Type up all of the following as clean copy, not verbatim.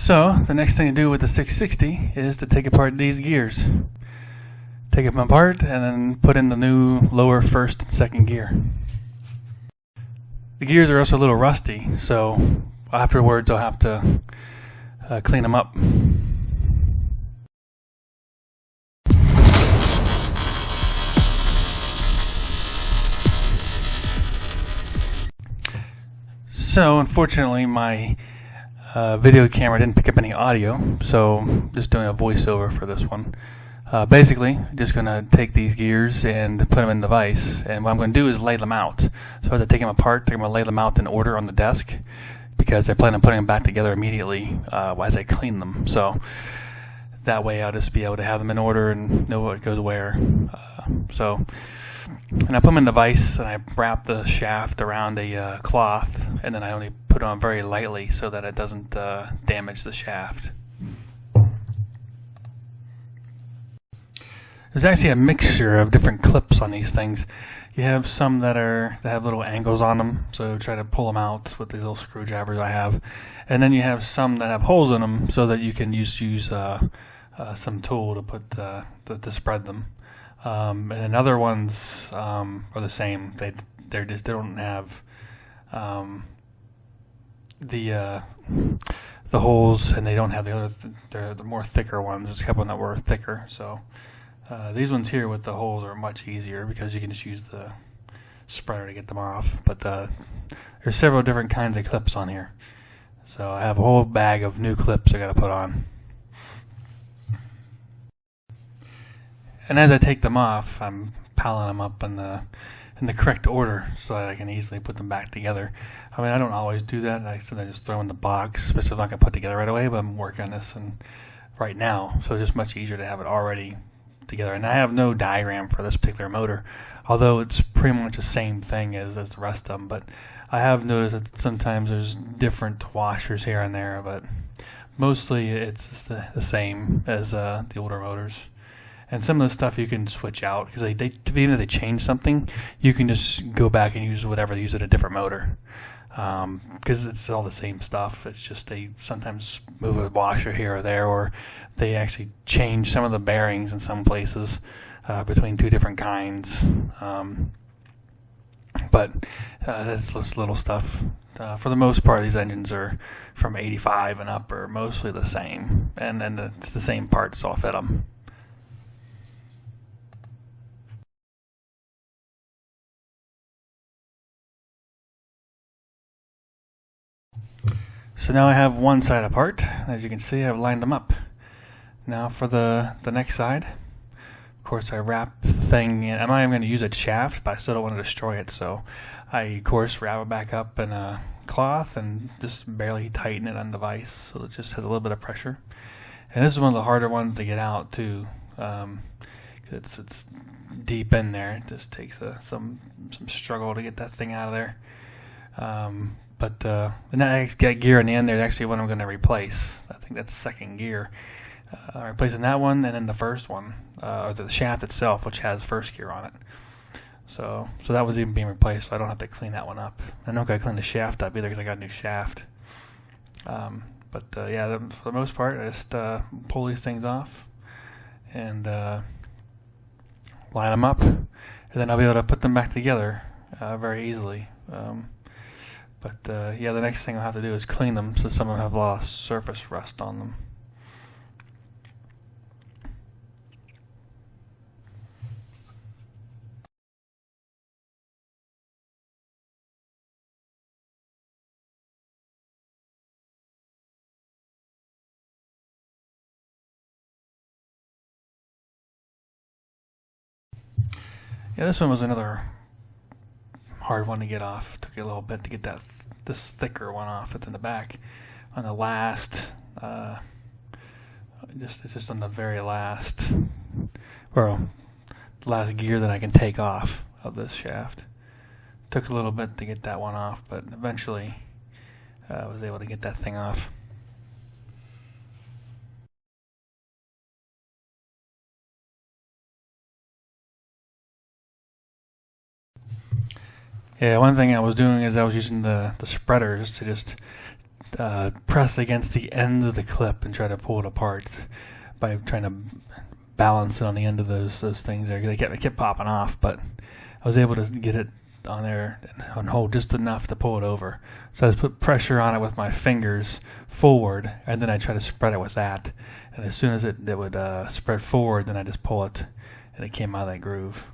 So the next thing to do with the 660 is to take apart these gears. Take them apart and then put in the new lower first and second gear. The gears are also a little rusty, so afterwards I'll have to clean them up. So unfortunately my video camera didn't pick up any audio, so I'm just doing a voiceover for this one. Basically, just going to take these gears and put them in the vise, and what I'm going to do is lay them out. So I have to take them apart, I'm going to lay them out in order on the desk, because I plan on putting them back together immediately as I clean them. So that way I'll just be able to have them in order and know what goes where. And I put them in the vise, and I wrap the shaft around a cloth, and then I only put it on very lightly so that it doesn't damage the shaft. There's actually a mixture of different clips on these things. You have some that have little angles on them, so try to pull them out with these little screwdrivers I have. And then you have some that have holes in them, so that you can use some tool to put to spread them. And then other ones are the same. They don't have the holes, and they don't have the other. They're the more thicker ones. There's a couple that were thicker. So these ones here with the holes are much easier because you can just use the spreader to get them off. But there's several different kinds of clips on here. So I have a whole bag of new clips I got to put on. And as I take them off, I'm piling them up in the correct order so that I can easily put them back together. I mean, I don't always do that. I sometimes just throw them in the box, especially if I'm not going to put together right away, but I'm working on this right now, so it's just much easier to have it already together. And I have no diagram for this particular motor, although it's pretty much the same thing as the rest of them. But I have noticed that sometimes there's different washers here and there, but mostly it's the same as the older motors. And some of the stuff you can switch out, because even if they change something, you can just go back and use whatever they use at a different motor. Because it's all the same stuff. It's just they sometimes move a washer here or there, or they actually change some of the bearings in some places between two different kinds. But that's just little stuff. For the most part, these engines are from 85 and up are mostly the same, and it's the same parts all fit them. So now I have one side apart. As you can see, I've lined them up. Now for the next side, of course I wrap the thing in. I'm not even going to use a shaft, but I still don't want to destroy it, so I of course wrap it back up in a cloth and just barely tighten it on the vise so it just has a little bit of pressure. And this is one of the harder ones to get out too. It's deep in there. It just takes some struggle to get that thing out of there. But and that gear in the end there is actually what I'm going to replace. I think that's second gear. I'm replacing that one and then the first one, or the shaft itself, which has first gear on it. So that was even being replaced, so I don't have to clean that one up. I don't got to clean the shaft up either because I got a new shaft. Yeah, for the most part, I just pull these things off and line them up, and then I'll be able to put them back together very easily. Yeah, the next thing I'll have to do is clean them, so some of them have a lot of surface rust on them. Yeah, this one was another hard one to get off. Took a little bit to get this thicker one off. It's in the back on the last it's just on the very last, well, the last gear that I can take off of this shaft. Took a little bit to get that one off, but eventually I was able to get that thing off. Yeah, one thing I was doing is I was using the spreaders to just press against the ends of the clip and try to pull it apart by trying to balance it on the end of those things there. It kept popping off, but I was able to get it on there and hold just enough to pull it over. So I just put pressure on it with my fingers forward, and then I try to spread it with that. And as soon as it would spread forward, then I just pull it, and it came out of that groove.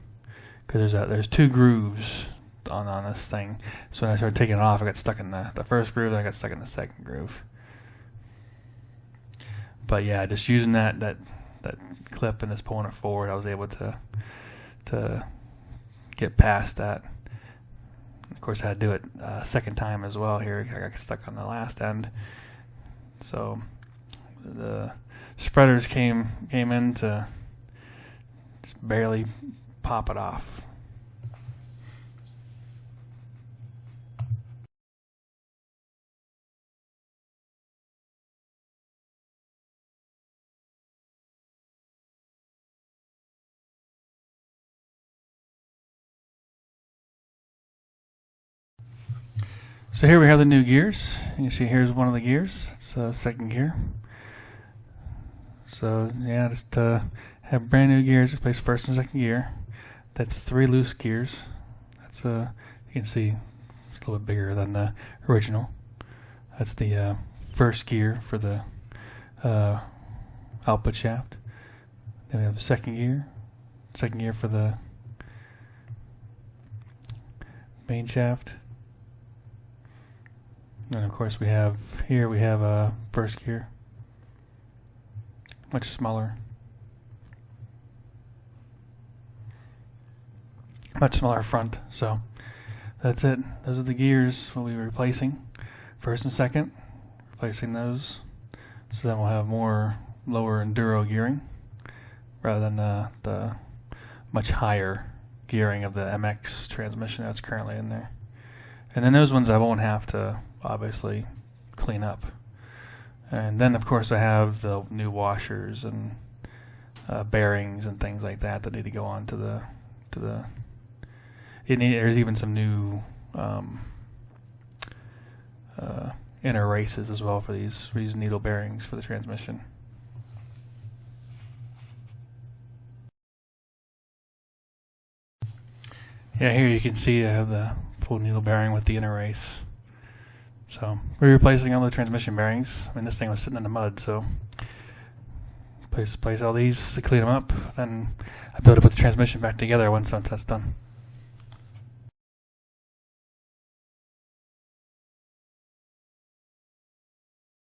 Because there's 2 grooves on this thing. So when I started taking it off, I got stuck in the first groove, and I got stuck in the second groove. But yeah, just using that clip and just pulling it forward, I was able to get past that. Of course, I had to do it a second time as well here. I got stuck on the last end. So the spreaders came in to just barely pop it off. So here we have the new gears. You can see here's one of the gears. It's a second gear. So yeah, just have brand new gears. Just place first and second gear. That's 3 loose gears. That's you can see it's a little bit bigger than the original. That's the first gear for the output shaft. Then we have the second gear for the main shaft. And of course we have a first gear, much smaller front. So that's it. Those are the gears we'll be replacing, first and second, replacing those. So then we'll have more lower enduro gearing rather than the much higher gearing of the MX transmission that's currently in there. And then those ones I won't have to obviously clean up. And then of course I have the new washers and bearings and things like that need to go on to the there's even some new inner races as well for these needle bearings for the transmission. Yeah, here you can see I have the full needle bearing with the inner race. So we're replacing all the transmission bearings. I mean, this thing was sitting in the mud, so place all these to clean them up. Then I build it with the transmission back together once that's done.